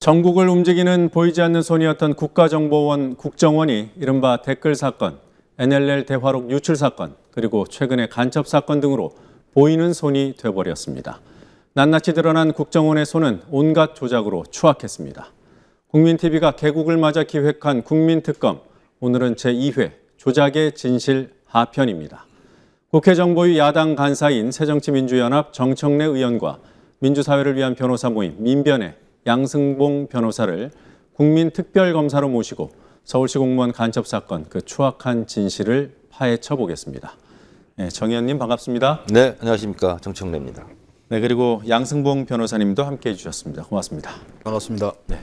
전국을 움직이는 보이지 않는 손이었던 국가정보원 국정원이 이른바 댓글 사건, NLL 대화록 유출 사건, 그리고 최근의 간첩 사건 등으로 보이는 손이 돼버렸습니다. 낱낱이 드러난 국정원의 손은 온갖 조작으로 추악했습니다. 국민TV가 개국을 맞아 기획한 국민특검, 오늘은 제2회 조작의 진실 하편입니다. 국회 정보위 야당 간사인 새정치민주연합 정청래 의원과 민주사회를 위한 변호사 모임 민변의 양승봉 변호사를 국민특별검사로 모시고 서울시 공무원 간첩 사건 그 추악한 진실을 파헤쳐 보겠습니다. 네, 정 의원님 반갑습니다. 네, 안녕하십니까. 정청래입니다. 네, 그리고 양승봉 변호사님도 함께해 주셨습니다. 고맙습니다. 반갑습니다. 네.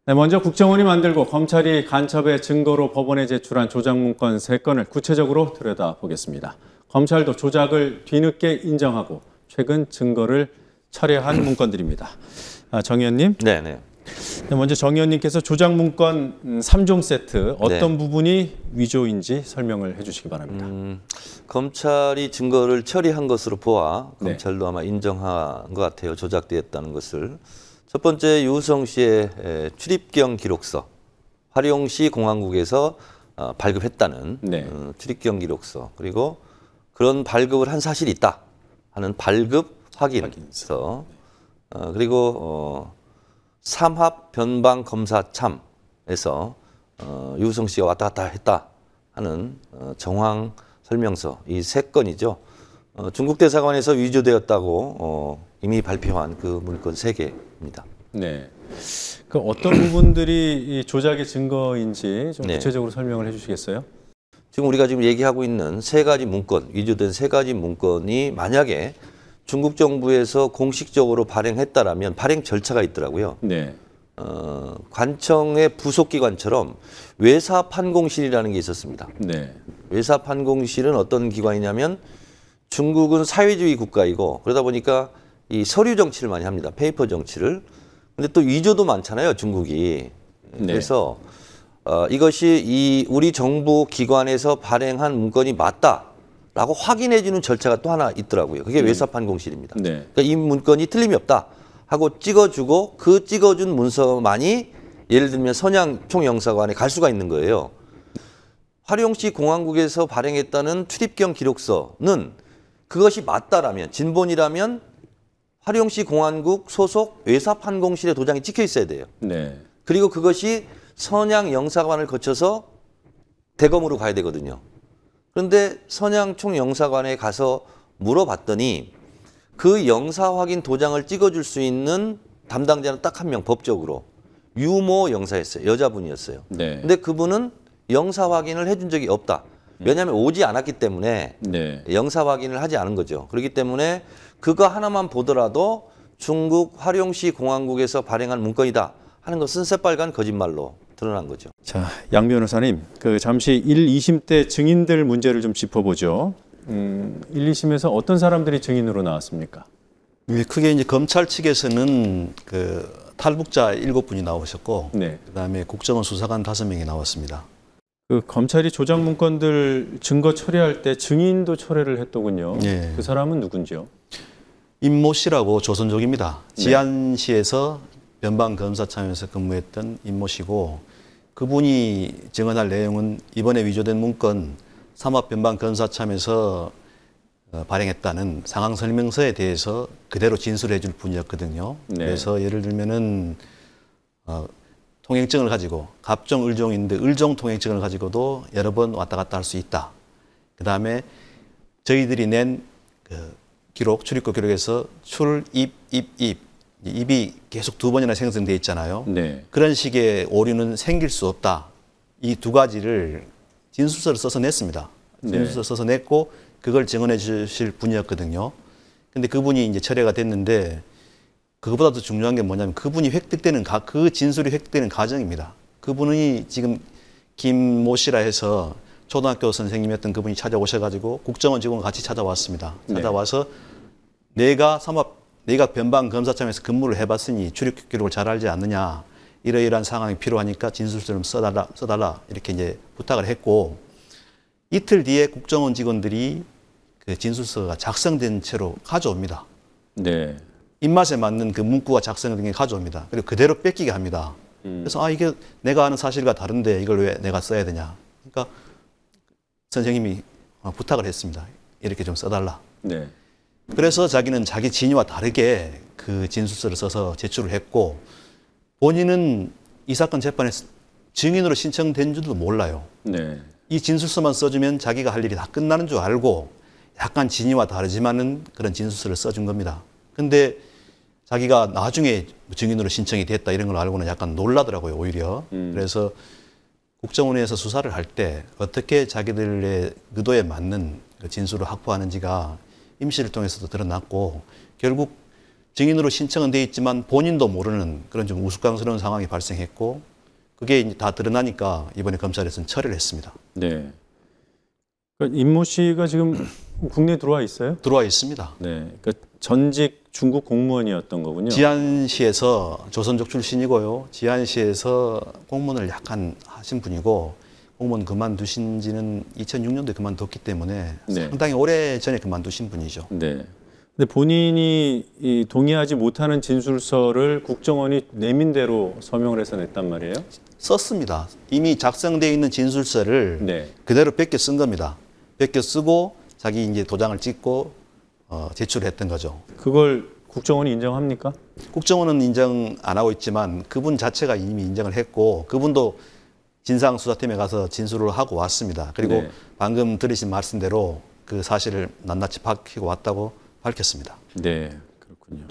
네, 먼저 국정원이 만들고 검찰이 간첩의 증거로 법원에 제출한 조작 문건 3건을 구체적으로 들여다보겠습니다. 검찰도 조작을 뒤늦게 인정하고 최근 증거를 철회한 문건들입니다. 정 의원님. 네. 먼저 정 의원님께서 조작 문건 3종 세트 어떤 부분이 위조인지 설명을 해주시기 바랍니다. 검찰이 증거를 처리한 것으로 보아 검찰도 아마 인정한 것 같아요. 조작되었다는 것을. 첫 번째 유우성 씨의 출입경 기록서, 화룡시 공항국에서 발급했다는 출입경 기록서, 그리고 그런 발급을 한 사실이 있다 하는 발급 확인서, 그리고 삼합 변방 검사참에서 유우성 씨가 왔다 갔다 했다 하는 정황 설명서, 이 3건이죠. 중국 대사관에서 위조되었다고 이미 발표한 그 문건 3개입니다. 네. 그 어떤 부분들이 이 조작의 증거인지 좀 구체적으로 설명을 해주시겠어요? 지금 우리가 지금 얘기하고 있는 3가지 문건, 위조된 3가지 문건이 만약에 중국 정부에서 공식적으로 발행했다라면 발행 절차가 있더라고요. 네. 관청의 부속기관처럼 외사판공실이라는 게 있었습니다. 네. 외사판공실은 어떤 기관이냐면 중국은 사회주의 국가이고 그러다 보니까 이 서류 정치를 많이 합니다. 페이퍼 정치를. 근데 또 위조도 많잖아요, 중국이. 그래서 이것이 우리 정부 기관에서 발행한 문건이 맞다라고 확인해주는 절차가 또 하나 있더라고요. 그게 외사판공실입니다. 그러니까 이 문건이 틀림이 없다 하고 찍어주고 그 찍어준 문서만이 예를 들면 선양 총영사관에 갈 수가 있는 거예요. 화룡시 공항국에서 발행했다는 출입경 기록서는 그것이 맞다라면, 진본이라면 화룡시 공항국 소속 외사판공실의 도장이 찍혀 있어야 돼요. 그리고 그것이 선양 영사관을 거쳐서 대검으로 가야 되거든요. 그런데 선양 총영사관에 가서 물어봤더니 그 영사 확인 도장을 찍어줄 수 있는 담당자는 딱 한 명, 법적으로. 유모 영사였어요. 여자분이었어요. 근데 그분은 영사 확인을 해준 적이 없다. 왜냐하면 오지 않았기 때문에 영사 확인을 하지 않은 거죠. 그렇기 때문에 그거 하나만 보더라도 중국 화룡시 공항국에서 발행한 문건이다 하는 것은 새빨간 거짓말로 드러난 거죠. 자, 양 변호사님, 잠시 1, 2심 때 증인들 문제를 좀 짚어보죠. 1, 2심에서 어떤 사람들이 증인으로 나왔습니까? 크게 이제 검찰 측에서는 탈북자 7분이 나오셨고, 그다음에 국정원 수사관 5명이 나왔습니다. 검찰이 조작 문건들 증거 처리할 때 증인도 철회를 했더군요. 그 사람은 누군지요? 임모 씨라고 조선족입니다. 지안시에서 변방검사참에서 근무했던 임모 씨고, 그분이 증언할 내용은 이번에 위조된 문건 삼합 변방검사참에서 발행했다는 상황 설명서에 대해서 그대로 진술해 줄 분이었거든요. 그래서 예를 들면은 통행증을 가지고 갑종 을종인데 을종 통행증을 가지고도 여러 번 왔다 갔다 할 수 있다. 그다음에 저희들이 낸 기록, 출입국 기록에서 출, 입, 입이 계속 2번이나 생성돼 있잖아요. 그런 식의 오류는 생길 수 없다. 이 2가지를 진술서를 써서 냈습니다. 진술서 써서 냈고 그걸 증언해 주실 분이었거든요. 근데 그분이 이제 철회가 됐는데 그것보다 더 중요한 게 뭐냐면 그분이 획득되는 그 진술이 획득되는 과정입니다. 그분이 지금 김모 씨라 해서 초등학교 선생님이었던 그분이 찾아오셔가지고 국정원 직원 같이 찾아왔습니다. 찾아와서 내가 변방검사참에서 근무를 해봤으니 출입국 기록을 잘 알지 않느냐, 이러이러한 상황이 필요하니까 진술서를 써달라 이렇게 이제 부탁을 했고, 이틀 뒤에 국정원 직원들이 그 진술서가 작성된 채로 가져옵니다. 입맛에 맞는 그 문구가 작성된 게 가져옵니다. 그리고 그대로 뺏기게 합니다. 그래서 이게 내가 아는 사실과 다른데 이걸 왜 내가 써야 되냐. 그러니까 선생님이 부탁을 했습니다. 이렇게 좀 써달라. 네. 그래서 자기는 자기 진위와 다르게 그 진술서를 써서 제출을 했고 본인은 이 사건 재판에서 증인으로 신청된 줄도 몰라요. 네. 이 진술서만 써주면 자기가 할 일이 다 끝나는 줄 알고 약간 진위와 다르지만은 그런 진술서를 써준 겁니다. 근데 자기가 나중에 증인으로 신청이 됐다 이런 걸 알고는 약간 놀라더라고요, 오히려. 그래서 국정원에서 수사를 할 때 어떻게 자기들의 의도에 맞는 그 진술을 확보하는지가 임시를 통해서도 드러났고 결국 증인으로 신청은 돼 있지만 본인도 모르는 그런 좀 우스꽝스러운 상황이 발생했고 그게 이제 다 드러나니까 이번에 검찰에서는 처리를 했습니다. 네. 그러니까 임모 씨가 지금 국내에 들어와 있어요? 들어와 있습니다. 네. 그러니까 전직 중국 공무원이었던 거군요. 지안시에서 조선족 출신이고요. 지안시에서 공무원을 약간 하신 분이고 공무원 그만두신 지는 2006년도에 그만뒀기 때문에 네. 상당히 오래 전에 그만두신 분이죠. 네. 근데 본인이 이 동의하지 못하는 진술서를 국정원이 내민 대로 서명을 해서 냈단 말이에요? 썼습니다. 이미 작성되어 있는 진술서를 네. 그대로 뺏겨 쓴 겁니다. 뺏겨 쓰고 자기 이제 도장을 찍고 제출했던 거죠. 그걸 국정원이 인정합니까? 국정원은 인정 안 하고 있지만 그분 자체가 이미 인정을 했고 그분도 진상수사팀에 가서 진술을 하고 왔습니다. 그리고 네. 방금 들으신 말씀대로 그 사실을 낱낱이 밝히고 왔다고 밝혔습니다. 네, 그렇군요.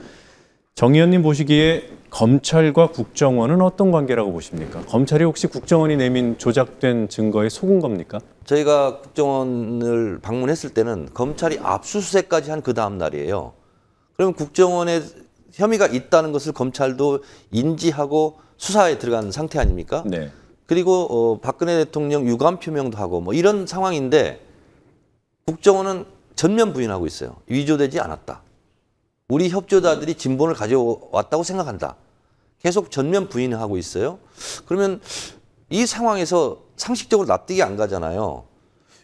정 의원님 보시기에 검찰과 국정원은 어떤 관계라고 보십니까? 검찰이 혹시 국정원이 내민 조작된 증거에 속은 겁니까? 저희가 국정원을 방문했을 때는 검찰이 압수수색까지 한 그 다음 날이에요. 그러면 국정원에 혐의가 있다는 것을 검찰도 인지하고 수사에 들어간 상태 아닙니까? 네. 그리고 박근혜 대통령 유감 표명도 하고 뭐 이런 상황인데 국정원은 전면 부인하고 있어요. 위조되지 않았다. 우리 협조자들이 진본을 가져왔다고 생각한다. 계속 전면 부인하고 있어요. 그러면 이 상황에서 상식적으로 납득이 안 가잖아요.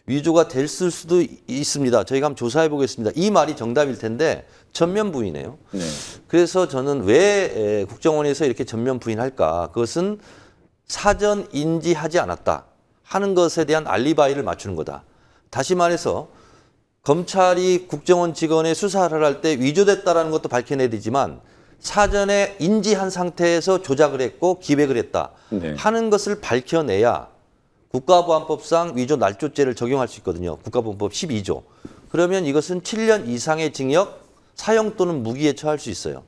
위조가 됐을 수도 있습니다. 저희가 한번 조사해 보겠습니다. 이 말이 정답일 텐데 전면 부인해요. 네. 그래서 저는 왜 국정원에서 이렇게 전면 부인할까? 그것은 사전 인지하지 않았다 하는 것에 대한 알리바이를 맞추는 거다. 다시 말해서 검찰이 국정원 직원의 수사를 할 때 위조됐다라는 것도 밝혀내야 되지만 사전에 인지한 상태에서 조작을 했고 기획을 했다 네. 하는 것을 밝혀내야 국가보안법상 위조 날조죄를 적용할 수 있거든요. 국가보안법 12조. 그러면 이것은 7년 이상의 징역, 사형 또는 무기에 처할 수 있어요.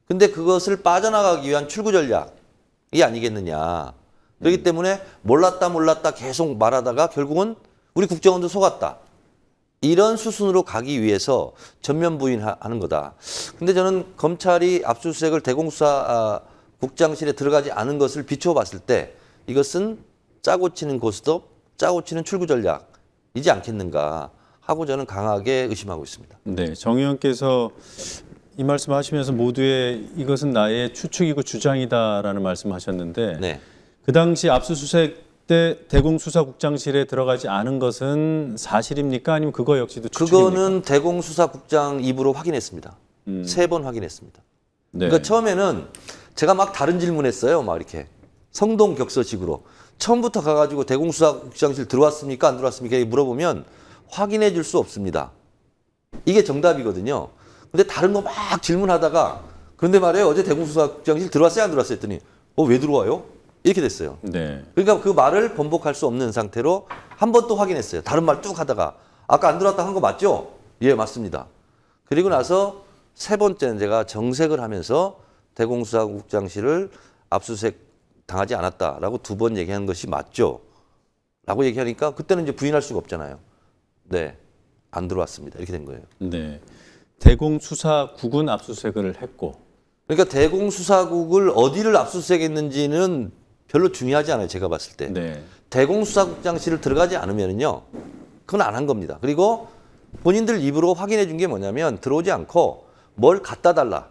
근데 그것을 빠져나가기 위한 출구 전략이 아니겠느냐. 그렇기 때문에 몰랐다 계속 말하다가 결국은 우리 국정원도 속았다. 이런 수순으로 가기 위해서 전면 부인하는 거다. 근데 저는 검찰이 압수수색을 대공수사국장실에 들어가지 않은 것을 비춰봤을 때 이것은 짜고 치는 고스톱, 짜고 치는 출구 전략이지 않겠는가 하고 저는 강하게 의심하고 있습니다. 네, 정 의원께서 이 말씀하시면서 모두의 이것은 나의 추측이고 주장이다라는 말씀하셨는데 네. 그 당시 압수수색 때 대공수사국장실에 들어가지 않은 것은 사실입니까? 아니면 그거 역시도 추측입니까? 그거는 대공수사국장 입으로 확인했습니다. 3번 확인했습니다. 네. 그러니까 처음에는 제가 막 다른 질문했어요. 막 이렇게 성동격서식으로. 처음부터 가가지고 대공수사국장실 들어왔습니까? 안 들어왔습니까? 이렇게 물어보면 확인해 줄 수 없습니다. 이게 정답이거든요. 근데 다른 거 막 질문하다가 그런데 말이에요. 어제 대공수사국장실 들어왔어요? 안 들어왔어요? 했더니 왜 들어와요? 이렇게 됐어요. 네. 그러니까 그 말을 번복할 수 없는 상태로 한 번 또 확인했어요. 다른 말 뚝 하다가 아까 안 들어왔다 한 거 맞죠? 예, 맞습니다. 그리고 나서 3번째는 제가 정색을 하면서 대공수사국장실을 압수수색 당하지 않았다라고 2번 얘기한 것이 맞죠? 라고 얘기하니까 그때는 이제 부인할 수가 없잖아요. 네, 안 들어왔습니다. 이렇게 된 거예요. 네. 대공수사국은 압수수색을 했고 그러니까 대공수사국을 어디를 압수수색했는지는 별로 중요하지 않아요. 제가 봤을 때. 네. 대공수사국장실을 들어가지 않으면요, 그건 안 한 겁니다. 그리고 본인들 입으로 확인해 준 게 뭐냐면 들어오지 않고 뭘 갖다 달라,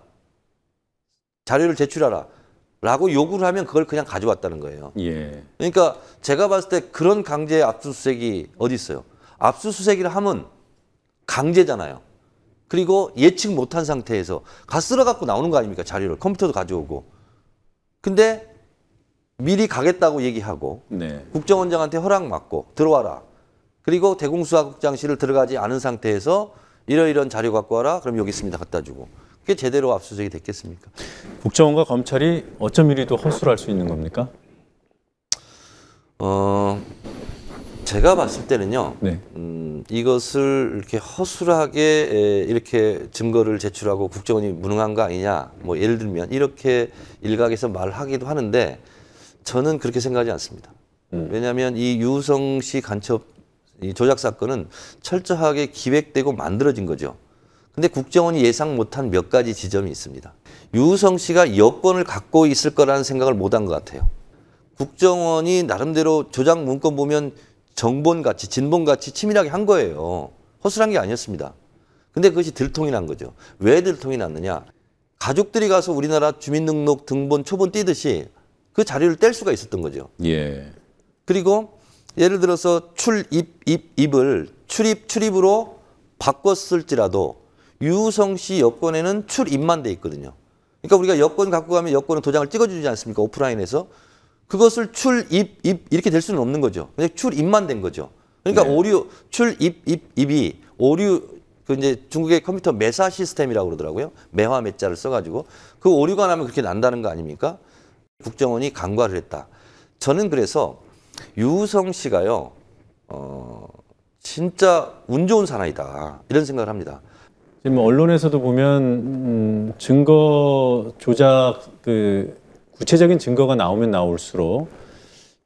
자료를 제출하라 라고 요구를 하면 그걸 그냥 가져왔다는 거예요. 예. 그러니까 제가 봤을 때 그런 강제 압수수색이 어디 있어요. 압수수색이라 하면 강제잖아요. 그리고 예측 못한 상태에서 가 쓸어 갖고 나오는 거 아닙니까? 자료를. 컴퓨터도 가져오고. 근데 미리 가겠다고 얘기하고 네. 국정원장한테 허락 받고 들어와라. 그리고 대공수사국장실을 들어가지 않은 상태에서 이러이런 자료 갖고 와라. 그럼 여기 있습니다. 갖다 주고. 그게 제대로 압수수색이 됐겠습니까? 국정원과 검찰이 어쩜 이리도 허술할 수 있는 겁니까? 제가 봤을 때는요. 네. 이것을 이렇게 허술하게 이렇게 증거를 제출하고 국정원이 무능한 거 아니냐. 뭐 예를 들면 이렇게 일각에서 말하기도 하는데 저는 그렇게 생각하지 않습니다. 왜냐하면 이 유성 씨 간첩 이 조작 사건은 철저하게 기획되고 만들어진 거죠. 근데 국정원이 예상 못한 몇 가지 지점이 있습니다. 유성 씨가 여권을 갖고 있을 거라는 생각을 못한 것 같아요. 국정원이 나름대로 조작 문건 보면 정본같이 진본같이 치밀하게 한 거예요. 허술한 게 아니었습니다. 근데 그것이 들통이 난 거죠. 왜 들통이 났느냐. 가족들이 가서 우리나라 주민등록 등본 초본 띄듯이 그 자료를 뗄 수가 있었던 거죠. 예. 그리고 예를 들어서 출입을 출입으로 바꿨을지라도 유성 씨 여권에는 출입만 돼 있거든요. 그러니까 우리가 여권 갖고 가면 여권은 도장을 찍어주지 않습니까? 오프라인에서. 그것을 출입 이렇게 될 수는 없는 거죠. 그냥 출입만 된 거죠. 그러니까 네. 오류 출입이 오류 그 이제 중국의 컴퓨터 매사 시스템이라고 그러더라고요. 매화 매자를 써가지고 그 오류가 나면 그렇게 난다는 거 아닙니까? 국정원이 간과를 했다. 저는 그래서 유성 씨가요, 진짜 운 좋은 사나이다 이런 생각을 합니다. 지금 언론에서도 보면 증거 조작 구체적인 증거가 나오면 나올수록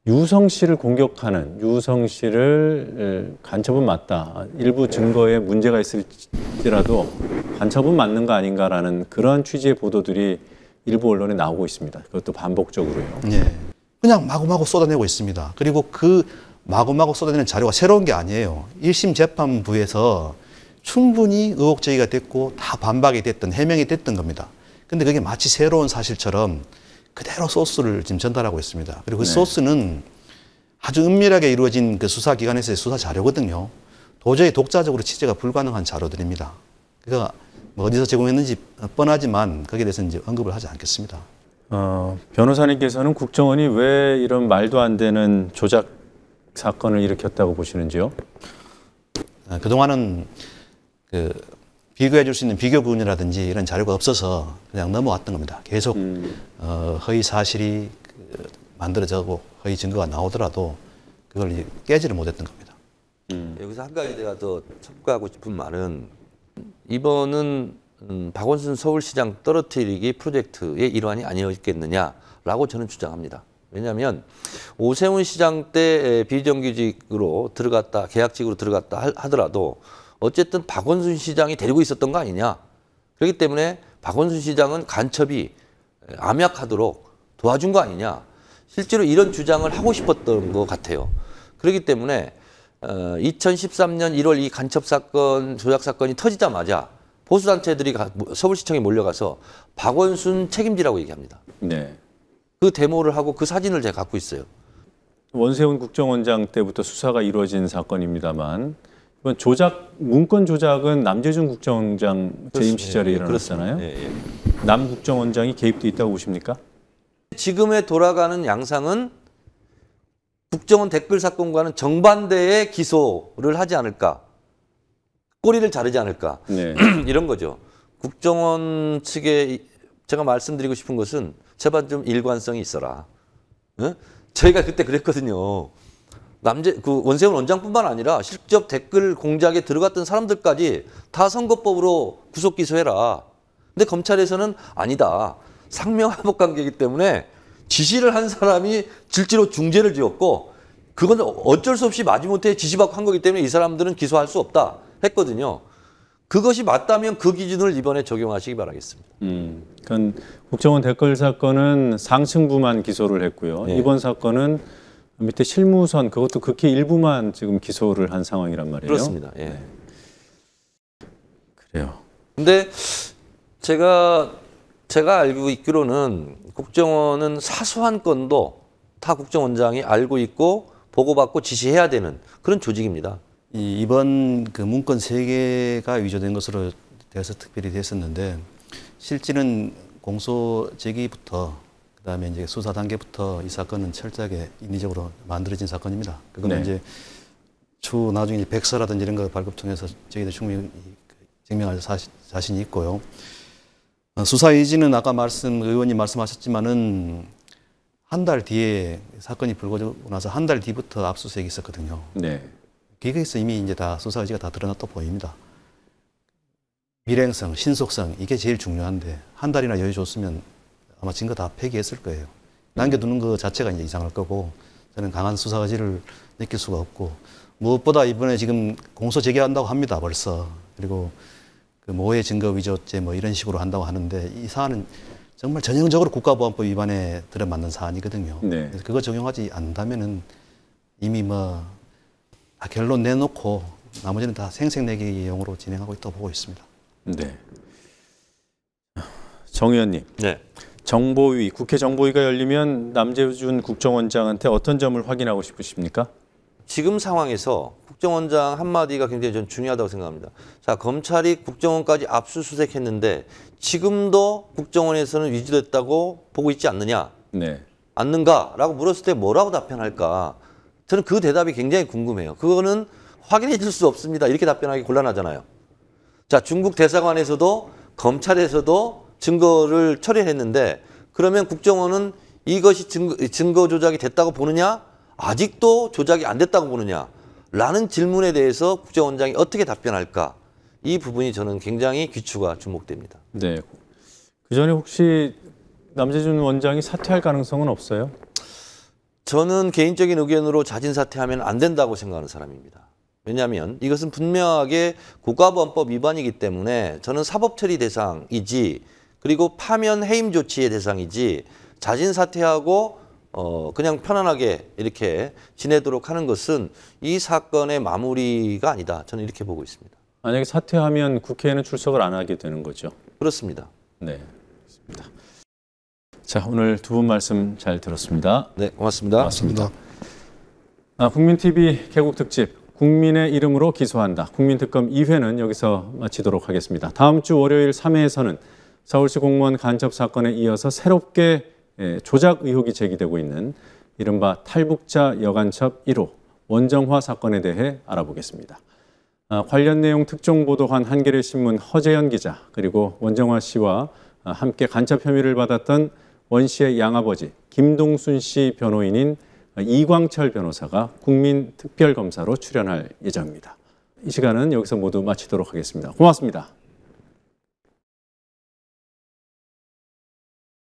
유성 씨를 공격하는 유성 씨를 간첩은 맞다. 일부 증거에 문제가 있을지라도 간첩은 맞는 거 아닌가라는 그러한 취지의 보도들이 일부 언론에 나오고 있습니다. 그것도 반복적으로요. 예. 그냥 마구마구 쏟아내고 있습니다. 그리고 그 마구마구 쏟아내는 자료가 새로운 게 아니에요. 1심 재판부에서 충분히 의혹 제기가 됐고 다 반박이 됐던 해명이 됐던 겁니다. 근데 그게 마치 새로운 사실처럼 그대로 소스를 지금 전달하고 있습니다. 그리고 그 네. 소스는 아주 은밀하게 이루어진 그 수사기관에서의 수사 자료거든요. 도저히 독자적으로 취재가 불가능한 자료들입니다. 그러니까 뭐 어디서 제공했는지 뻔하지만 거기에 대해서는 이제 언급을 하지 않겠습니다. 변호사님께서는 국정원이 왜 이런 말도 안 되는 조작 사건을 일으켰다고 보시는지요? 그동안은 비교해 줄 수 있는 비교군이라든지 이런 자료가 없어서 그냥 넘어왔던 겁니다. 계속 허위 사실이 만들어지고 허위 증거가 나오더라도 그걸 이제 깨지를 못했던 겁니다. 여기서 한 가지 내가 더 첨가하고 싶은 말은 이번은 박원순 서울시장 떨어뜨리기 프로젝트의 일환이 아니었겠느냐라고 저는 주장합니다. 왜냐하면 오세훈 시장 때 비정규직으로 들어갔다, 계약직으로 들어갔다 하더라도 어쨌든 박원순 시장이 데리고 있었던 거 아니냐. 그렇기 때문에 박원순 시장은 간첩이 암약하도록 도와준 거 아니냐. 실제로 이런 주장을 하고 싶었던 것 같아요. 그렇기 때문에 2013년 1월 이 간첩 사건, 조작 사건이 터지자마자 보수단체들이 서울시청에 몰려가서 박원순 책임지라고 얘기합니다. 네. 그 데모를 하고 그 사진을 제가 갖고 있어요. 원세훈 국정원장 때부터 수사가 이루어진 사건입니다만 이번 문건 조작은 남재준 국정원장 재임 시절에 일어났잖아요. 예. 남 국정원장이 개입돼 있다고 보십니까? 지금의 돌아가는 양상은 국정원 댓글 사건과는 정반대의 기소를 하지 않을까. 꼬리를 자르지 않을까. 네. 이런 거죠. 국정원 측에 제가 말씀드리고 싶은 것은 제발 좀 일관성이 있어라. 어? 저희가 그때 그랬거든요. 원세훈 원장뿐만 아니라 실적 댓글 공작에 들어갔던 사람들까지 다 선거법으로 구속 기소해라. 근데 검찰에서는 아니다. 상명하복 관계이기 때문에 지시를 한 사람이 실제로 중죄를 지었고 그건 어쩔 수 없이 마지못해 지시받고 한 거기 때문에 이 사람들은 기소할 수 없다 했거든요. 그것이 맞다면 그 기준을 이번에 적용하시기 바라겠습니다. 그건 국정원 댓글 사건은 상층부만 기소를 했고요. 네. 이번 사건은 밑에 실무선 그것도 극히 일부만 지금 기소를 한 상황이란 말이에요. 그렇습니다. 예. 네. 그래요. 근데 제가 알고 있기로는 국정원은 사소한 건도 타 국정원장이 알고 있고 보고받고 지시해야 되는 그런 조직입니다. 이번 그 문건 3개가 위조된 것으로 대해서 특별히 됐었는데 실질은 공소 제기부터 그다음에 이제 수사 단계부터 이 사건은 철저하게 인위적으로 만들어진 사건입니다. 그거는 네. 이제 추후 나중에 이제 백서라든지 이런 거 발급 통해서 저희들 충분히 증명할 자신이 있고요. 수사 의지는 아까 의원님 말씀하셨지만은 한 달 뒤에 사건이 불거지고 나서 한 달 뒤부터 압수수색이 있었거든요. 네. 거기에서 이미 이제 다 수사 의지가 다 드러났다 보입니다. 밀행성, 신속성 이게 제일 중요한데 한 달이나 여유 줬으면 아마 증거 다 폐기했을 거예요. 남겨두는 것 자체가 이제 이상할 거고 저는 강한 수사 의지를 느낄 수가 없고 무엇보다 이번에 지금 공소 제기한다고 합니다. 벌써. 그리고 그 모해 증거 위조죄 뭐 이런 식으로 한다고 하는데 이 사안은 정말 전형적으로 국가보안법 위반에 들어맞는 사안이거든요. 네. 그래서 그거 적용하지 않는다면은 이미 뭐 다 결론 내놓고 나머지는 다 생색내기용으로 진행하고 있다고 보고 있습니다. 네. 정 의원님, 네. 정보위, 국회 정보위가 열리면 남재준 국정원장한테 어떤 점을 확인하고 싶으십니까? 지금 상황에서 국정원장 한마디가 굉장히 전 중요하다고 생각합니다. 자, 검찰이 국정원까지 압수수색했는데 지금도 국정원에서는 위조됐다고 보고 있지 않느냐? 네. 않는가라고 물었을 때 뭐라고 답변할까? 저는 그 대답이 굉장히 궁금해요. 그거는 확인해 줄 수 없습니다. 이렇게 답변하기 곤란하잖아요. 자, 중국 대사관에서도 검찰에서도 증거를 처리했는데 그러면 국정원은 이것이 증거 조작이 됐다고 보느냐? 아직도 조작이 안 됐다고 보느냐? 라는 질문에 대해서 국정원장이 어떻게 답변할까? 이 부분이 저는 굉장히 귀추가 주목됩니다. 네. 그 전에 혹시 남재준 원장이 사퇴할 가능성은 없어요? 저는 개인적인 의견으로 자진 사퇴하면 안 된다고 생각하는 사람입니다. 왜냐하면 이것은 분명하게 국가보안법 위반이기 때문에 저는 사법처리 대상이지 그리고 파면 해임 조치의 대상이지 자진 사퇴하고 그냥 편안하게 이렇게 지내도록 하는 것은 이 사건의 마무리가 아니다. 저는 이렇게 보고 있습니다. 만약에 사퇴하면 국회에는 출석을 안 하게 되는 거죠? 그렇습니다. 네. 알겠습니다. 자, 오늘 두 분 말씀 잘 들었습니다. 네, 고맙습니다. 고맙습니다. 국민TV 개국 특집 국민의 이름으로 기소한다. 국민특검 2회는 여기서 마치도록 하겠습니다. 다음 주 월요일 3회에서는 서울시 공무원 간첩 사건에 이어서 새롭게 조작 의혹이 제기되고 있는 이른바 탈북자 여간첩 1호 원정화 사건에 대해 알아보겠습니다. 관련 내용 특종 보도한 한겨레신문 허재현 기자 그리고 원정화 씨와 함께 간첩 혐의를 받았던 원 씨의 양아버지 김동순 씨 변호인인 이광철 변호사가 국민특별검사로 출연할 예정입니다. 이 시간은 여기서 모두 마치도록 하겠습니다. 고맙습니다.